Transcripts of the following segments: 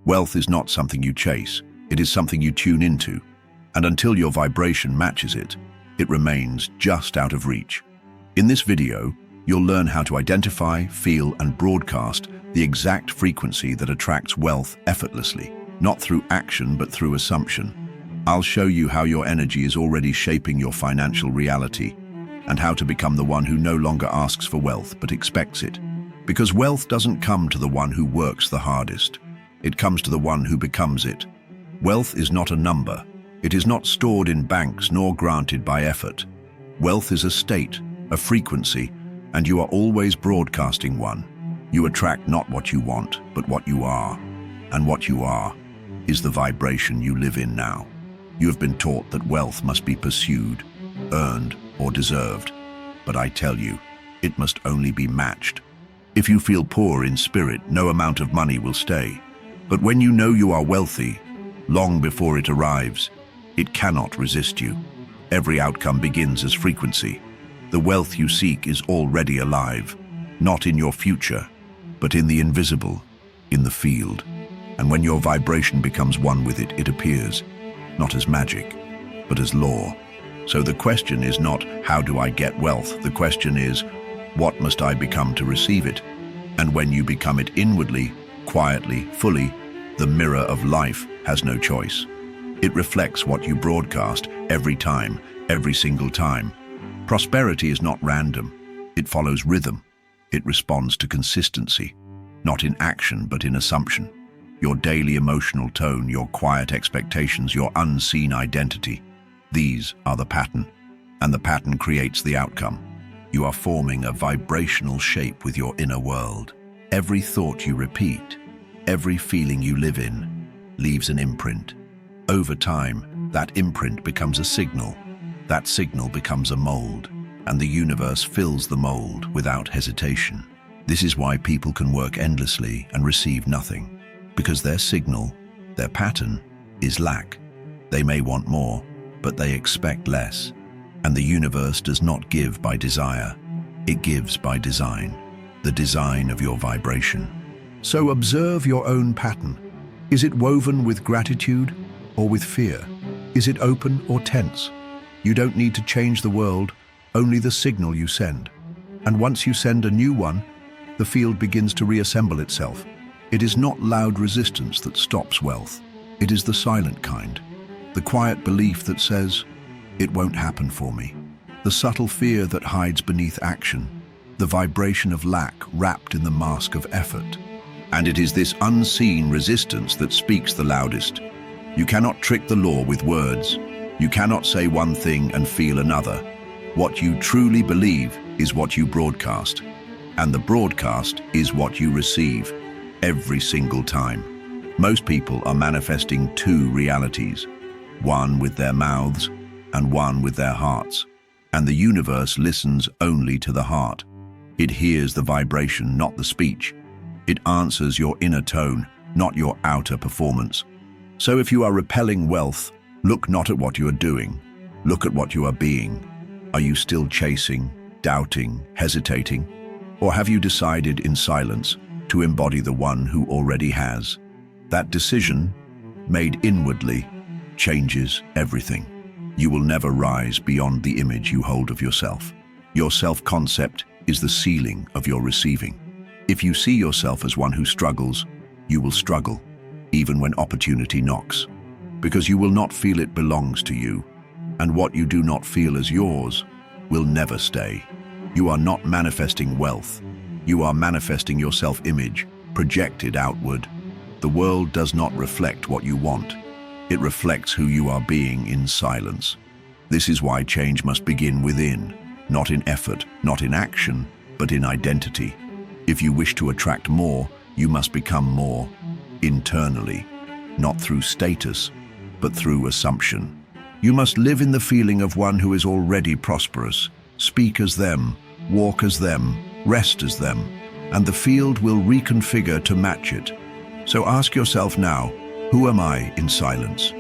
Wealth is not something you chase, it is something you tune into. And until your vibration matches it, it remains just out of reach. In this video, you'll learn how to identify, feel, and broadcast the exact frequency that attracts wealth effortlessly, not through action but through assumption. I'll show you how your energy is already shaping your financial reality and how to become the one who no longer asks for wealth but expects it. Because wealth doesn't come to the one who works the hardest. It comes to the one who becomes it. Wealth is not a number. It is not stored in banks nor granted by effort. Wealth is a state, a frequency, and you are always broadcasting one. You attract not what you want, but what you are. And what you are is the vibration you live in now. You have been taught that wealth must be pursued, earned, or deserved. But I tell you, it must only be matched. If you feel poor in spirit, no amount of money will stay. But when you know you are wealthy, long before it arrives, it cannot resist you. Every outcome begins as frequency. The wealth you seek is already alive, not in your future, but in the invisible, in the field. And when your vibration becomes one with it, it appears, not as magic, but as law. So the question is not, how do I get wealth? The question is, what must I become to receive it? And when you become it inwardly, quietly, fully, the mirror of life has no choice. It reflects what you broadcast every time, every single time. Prosperity is not random. It follows rhythm. It responds to consistency, not in action but in assumption. Your daily emotional tone, your quiet expectations, your unseen identity. These are the pattern, and the pattern creates the outcome. You are forming a vibrational shape with your inner world. Every thought you repeat, every feeling you live in, leaves an imprint. Over time, that imprint becomes a signal. That signal becomes a mold, and the universe fills the mold without hesitation. This is why people can work endlessly and receive nothing, because their signal, their pattern, is lack. They may want more, but they expect less. And the universe does not give by desire, it gives by design, the design of your vibration. So observe your own pattern. Is it woven with gratitude or with fear? Is it open or tense? You don't need to change the world, only the signal you send. And once you send a new one, the field begins to reassemble itself. It is not loud resistance that stops wealth. It is the silent kind. The quiet belief that says, it won't happen for me. The subtle fear that hides beneath action. The vibration of lack wrapped in the mask of effort. And it is this unseen resistance that speaks the loudest. You cannot trick the law with words. You cannot say one thing and feel another. What you truly believe is what you broadcast. And the broadcast is what you receive every single time. Most people are manifesting two realities, one with their mouths and one with their hearts. And the universe listens only to the heart. It hears the vibration, not the speech. It answers your inner tone, not your outer performance. So if you are repelling wealth, look not at what you are doing. Look at what you are being. Are you still chasing, doubting, hesitating? Or have you decided in silence to embody the one who already has? That decision, made inwardly, changes everything. You will never rise beyond the image you hold of yourself. Your self-concept is the ceiling of your receiving. If you see yourself as one who struggles, you will struggle, even when opportunity knocks, because you will not feel it belongs to you, and what you do not feel as yours will never stay. You are not manifesting wealth. You are manifesting your self-image, projected outward. The world does not reflect what you want. It reflects who you are being in silence. This is why change must begin within, not in effort, not in action, but in identity. If you wish to attract more, you must become more internally, not through status, but through assumption. You must live in the feeling of one who is already prosperous, speak as them, walk as them, rest as them, and the field will reconfigure to match it. So ask yourself now, who am I in silence?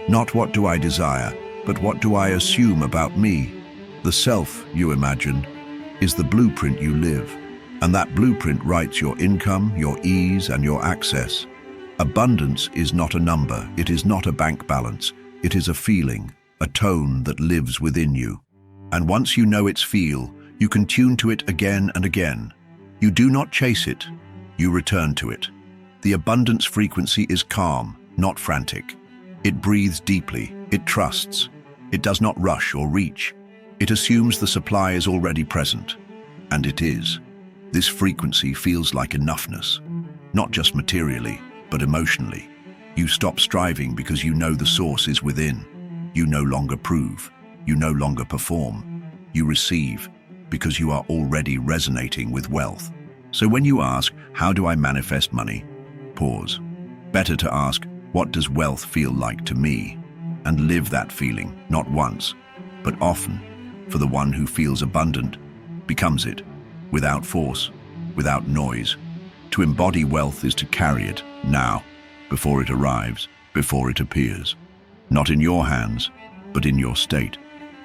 Not what do I desire, but what do I assume about me? The self you imagine is the blueprint you live, and that blueprint writes your income, your ease, and your access. Abundance is not a number, it is not a bank balance, it is a feeling, a tone that lives within you. And once you know its feel, you can tune to it again and again. You do not chase it, you return to it. The abundance frequency is calm, not frantic. It breathes deeply, it trusts. It does not rush or reach. It assumes the supply is already present. And it is. This frequency feels like enoughness, not just materially, but emotionally. You stop striving because you know the source is within. You no longer prove. You no longer perform. You receive because you are already resonating with wealth. So when you ask, how do I manifest money? Pause. Better to ask, what does wealth feel like to me? And live that feeling, not once, but often. For the one who feels abundant becomes it, without force, without noise. To embody wealth is to carry it now, before it arrives, before it appears. Not in your hands, but in your state.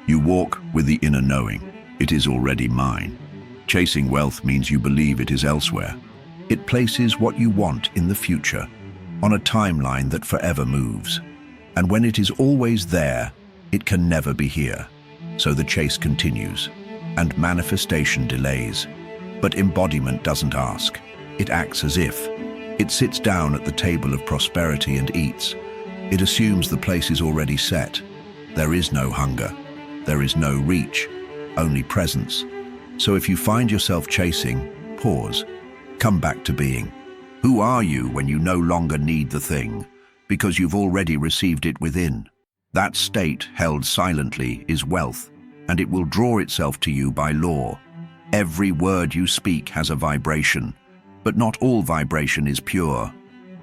You walk with the inner knowing, it is already mine. Chasing wealth means you believe it is elsewhere. It places what you want in the future, on a timeline that forever moves. And when it is always there, it can never be here. So the chase continues, and manifestation delays. But embodiment doesn't ask. It acts as if. It sits down at the table of prosperity and eats. It assumes the place is already set. There is no hunger. There is no reach, only presence. So if you find yourself chasing, pause. Come back to being. Who are you when you no longer need the thing? Because you've already received it within. That state, held silently, is wealth, and it will draw itself to you by law. Every word you speak has a vibration, but not all vibration is pure.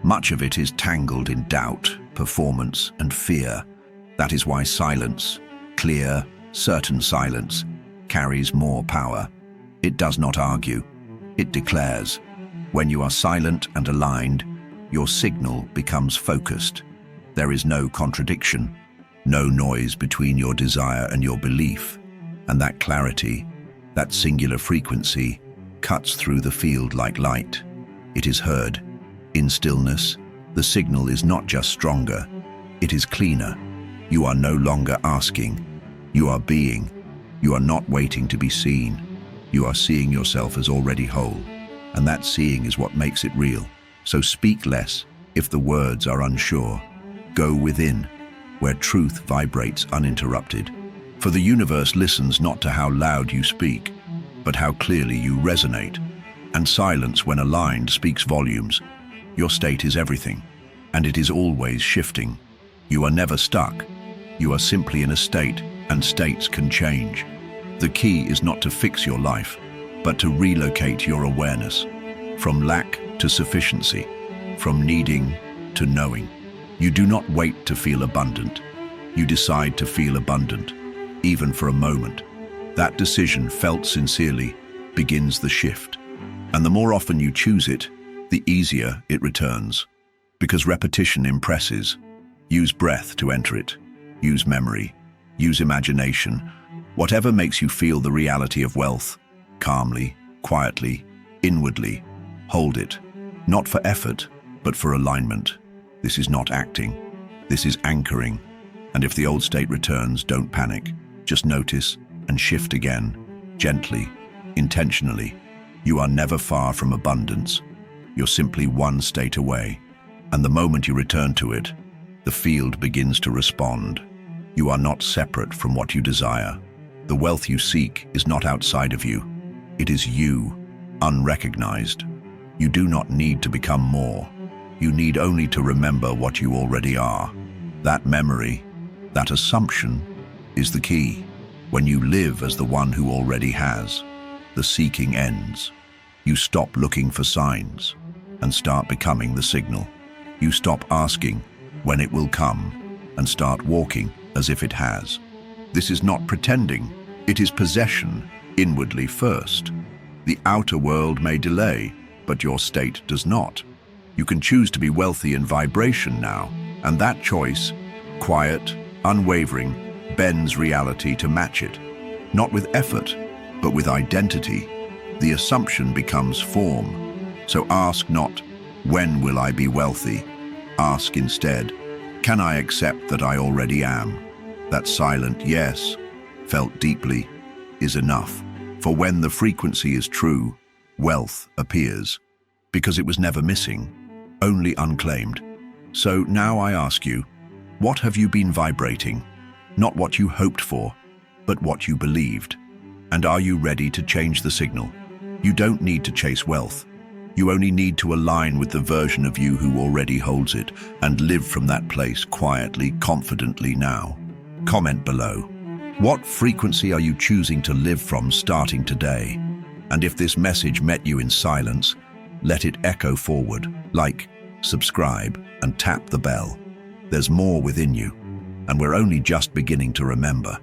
Much of it is tangled in doubt, performance, and fear. That is why silence, clear, certain silence, carries more power. It does not argue. It declares. When you are silent and aligned, your signal becomes focused. There is no contradiction, no noise between your desire and your belief. And that clarity, that singular frequency, cuts through the field like light. It is heard. In stillness, the signal is not just stronger, it is cleaner. You are no longer asking. You are being. You are not waiting to be seen. You are seeing yourself as already whole. And that seeing is what makes it real. So speak less if the words are unsure. Go within, where truth vibrates uninterrupted. For the universe listens not to how loud you speak, but how clearly you resonate. And silence, when aligned, speaks volumes. Your state is everything, and it is always shifting. You are never stuck. You are simply in a state, and states can change. The key is not to fix your life, but to relocate your awareness. From lack to sufficiency, from needing to knowing. You do not wait to feel abundant. You decide to feel abundant, even for a moment. That decision, felt sincerely, begins the shift. And the more often you choose it, the easier it returns. Because repetition impresses. Use breath to enter it. Use memory. Use imagination. Whatever makes you feel the reality of wealth, calmly, quietly, inwardly, hold it. Not for effort, but for alignment. This is not acting. This is anchoring. And if the old state returns, don't panic. Just notice and shift again, gently, intentionally. You are never far from abundance. You're simply one state away. And the moment you return to it, the field begins to respond. You are not separate from what you desire. The wealth you seek is not outside of you. It is you, unrecognized. You do not need to become more. You need only to remember what you already are. That memory, that assumption, is the key. When you live as the one who already has, the seeking ends. You stop looking for signs and start becoming the signal. You stop asking when it will come and start walking as if it has. This is not pretending. It is possession, inwardly first. The outer world may delay, but your state does not. You can choose to be wealthy in vibration now, and that choice, quiet, unwavering, bends reality to match it. Not with effort, but with identity. The assumption becomes form. So ask not, when will I be wealthy? Ask instead, can I accept that I already am? That silent yes, felt deeply, is enough. For when the frequency is true, wealth appears, because it was never missing, only unclaimed. So now I ask you, what have you been vibrating? Not what you hoped for, but what you believed. And are you ready to change the signal? You don't need to chase wealth. You only need to align with the version of you who already holds it and live from that place quietly, confidently now. Comment below. What frequency are you choosing to live from starting today? And if this message met you in silence, let it echo forward. Like, subscribe, and tap the bell. There's more within you, and we're only just beginning to remember.